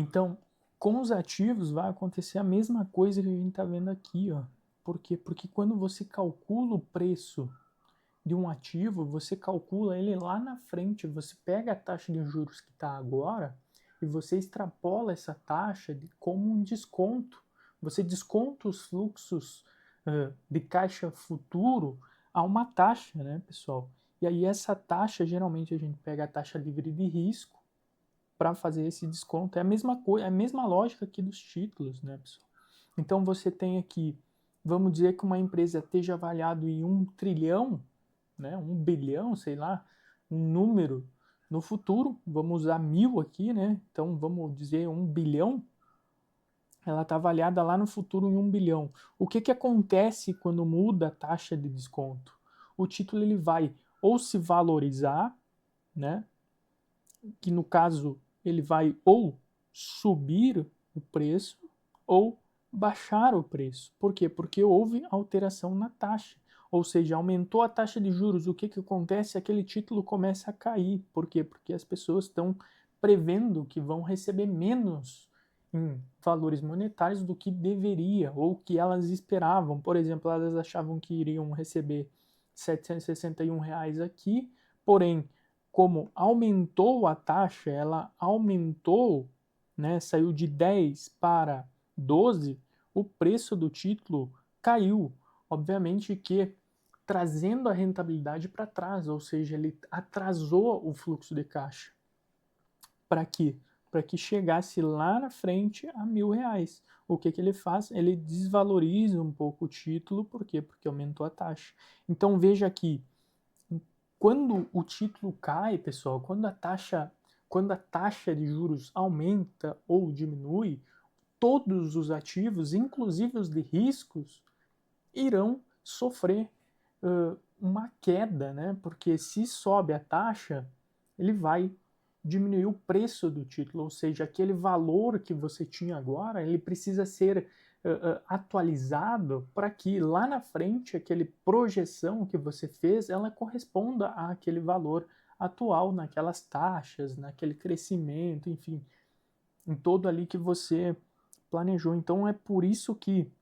Então, com os ativos vai acontecer a mesma coisa que a gente está vendo aqui, ó. Por quê? Porque quando você calcula o preço de um ativo, você calcula ele lá na frente, você pega a taxa de juros que está agora e você extrapola essa taxa como um desconto. Você desconta os fluxos de caixa futuro a uma taxa, né, pessoal? E aí essa taxa, geralmente a gente pega a taxa livre de risco para fazer esse desconto. É a mesma coisa, é a mesma lógica aqui dos títulos, né, pessoal? Então você tem aqui, vamos dizer que uma empresa esteja avaliada em 1 trilhão, né, 1 bilhão, sei lá, um número no futuro, vamos usar 1000 aqui, né? Então vamos dizer 1 bilhão, ela está avaliada lá no futuro em 1 bilhão. O que acontece quando muda a taxa de desconto? O título ele vai ou se valorizar, né? Que no caso ele vai ou subir o preço ou baixar o preço. Por quê? Porque houve alteração na taxa. Ou seja, aumentou a taxa de juros. O que acontece? Aquele título começa a cair. Por quê? Porque as pessoas estão prevendo que vão receber menos em valores monetários do que deveria ou que elas esperavam. Por exemplo, elas achavam que iriam receber R$ 761 aqui, porém como aumentou a taxa, ela aumentou, né, saiu de 10 para 12, o preço do título caiu. Obviamente que trazendo a rentabilidade para trás, ou seja, ele atrasou o fluxo de caixa. Para quê? Para que chegasse lá na frente a R$ 1.000. O que ele faz? Ele desvaloriza um pouco o título, por quê? Porque aumentou a taxa. Então veja aqui, quando o título cai, pessoal, quando a taxa de juros aumenta ou diminui, todos os ativos, inclusive os de riscos, irão sofrer uma queda, né? Porque se sobe a taxa, ele vai diminuir o preço do título, ou seja, aquele valor que você tinha agora, ele precisa ser atualizado para que lá na frente, aquele projeção que você fez, ela corresponda àquele valor atual, naquelas taxas, naquele crescimento, enfim, em todo ali que você planejou. Então é por isso que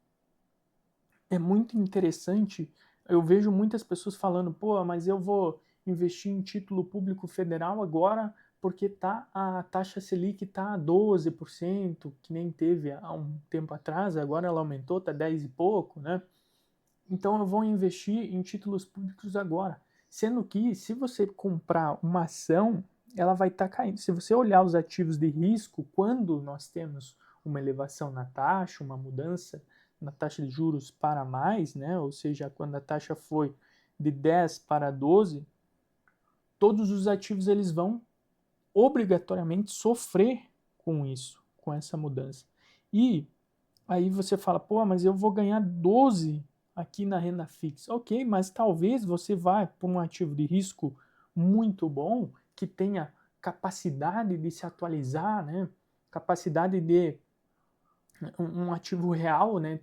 é muito interessante. Eu vejo muitas pessoas falando, pô, mas eu vou investir em título público federal agora porque a taxa Selic está a 12%, que nem teve há um tempo atrás, agora ela aumentou, está 10 e pouco, né? Então eu vou investir em títulos públicos agora. Sendo que se você comprar uma ação, ela vai estar caindo. Se você olhar os ativos de risco, quando nós temos uma elevação na taxa, uma mudança na taxa de juros para mais, né? Ou seja, quando a taxa foi de 10 para 12, todos os ativos eles vão obrigatoriamente sofrer com isso, com essa mudança. E aí você fala, pô, mas eu vou ganhar 12 aqui na renda fixa. Ok, mas talvez você vá para um ativo de risco muito bom, que tenha capacidade de se atualizar, né? Capacidade de um ativo real, né?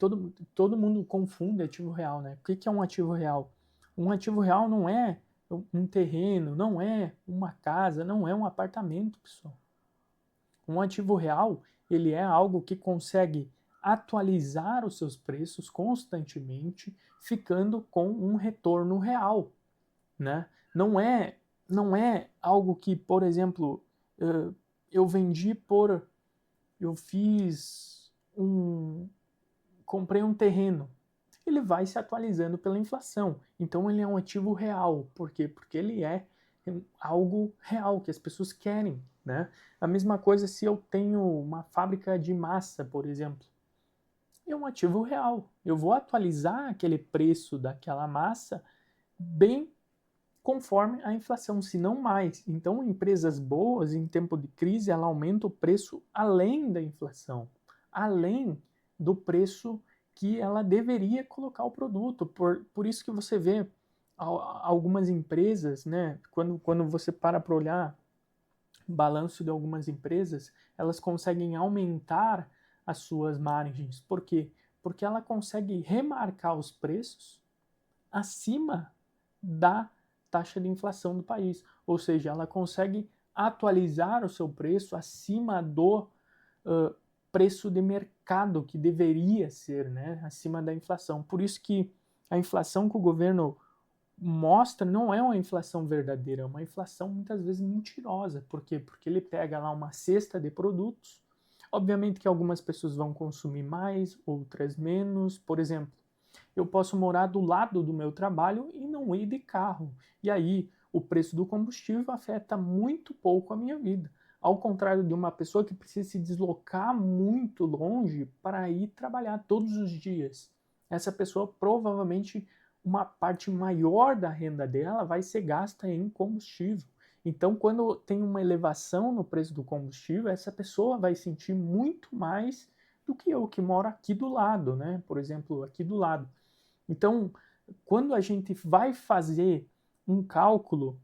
Todo mundo confunde ativo real, né? O que é um ativo real? Um ativo real não é um terreno, não é uma casa, não é um apartamento, pessoal. Um ativo real, ele é algo que consegue atualizar os seus preços constantemente, ficando com um retorno real, né? Não é algo que, por exemplo, eu vendi eu fiz comprei um terreno. Ele vai se atualizando pela inflação. Então ele é um ativo real. Por quê? Porque ele é algo real que as pessoas querem, né? A mesma coisa se eu tenho uma fábrica de massa, por exemplo. É um ativo real. Eu vou atualizar aquele preço daquela massa bem conforme a inflação, se não mais. Então, empresas boas, em tempo de crise, ela aumenta o preço além da inflação, além do preço que ela deveria colocar o produto. Por isso que você vê algumas empresas, né, quando você para olhar o balanço de algumas empresas, elas conseguem aumentar as suas margens. Por quê? Porque ela consegue remarcar os preços acima da taxa de inflação do país. Ou seja, ela consegue atualizar o seu preço acima preço de mercado que deveria ser, né, acima da inflação. Por isso que a inflação que o governo mostra não é uma inflação verdadeira, é uma inflação muitas vezes mentirosa. Por quê? Porque ele pega lá uma cesta de produtos. Obviamente que algumas pessoas vão consumir mais, outras menos. Por exemplo, eu posso morar do lado do meu trabalho e não ir de carro. E aí o preço do combustível afeta muito pouco a minha vida. Ao contrário de uma pessoa que precisa se deslocar muito longe para ir trabalhar todos os dias. Essa pessoa provavelmente uma parte maior da renda dela vai ser gasta em combustível. Então, quando tem uma elevação no preço do combustível, essa pessoa vai sentir muito mais do que eu que moro aqui do lado, né? Por exemplo, aqui do lado. Então, quando a gente vai fazer um cálculo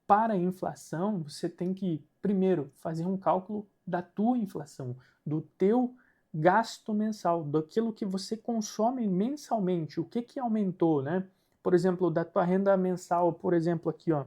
para a inflação, você tem que, primeiro, fazer um cálculo da tua inflação, do teu gasto mensal, daquilo que você consome mensalmente, o que aumentou, né? Por exemplo, da tua renda mensal, por exemplo, aqui, ó,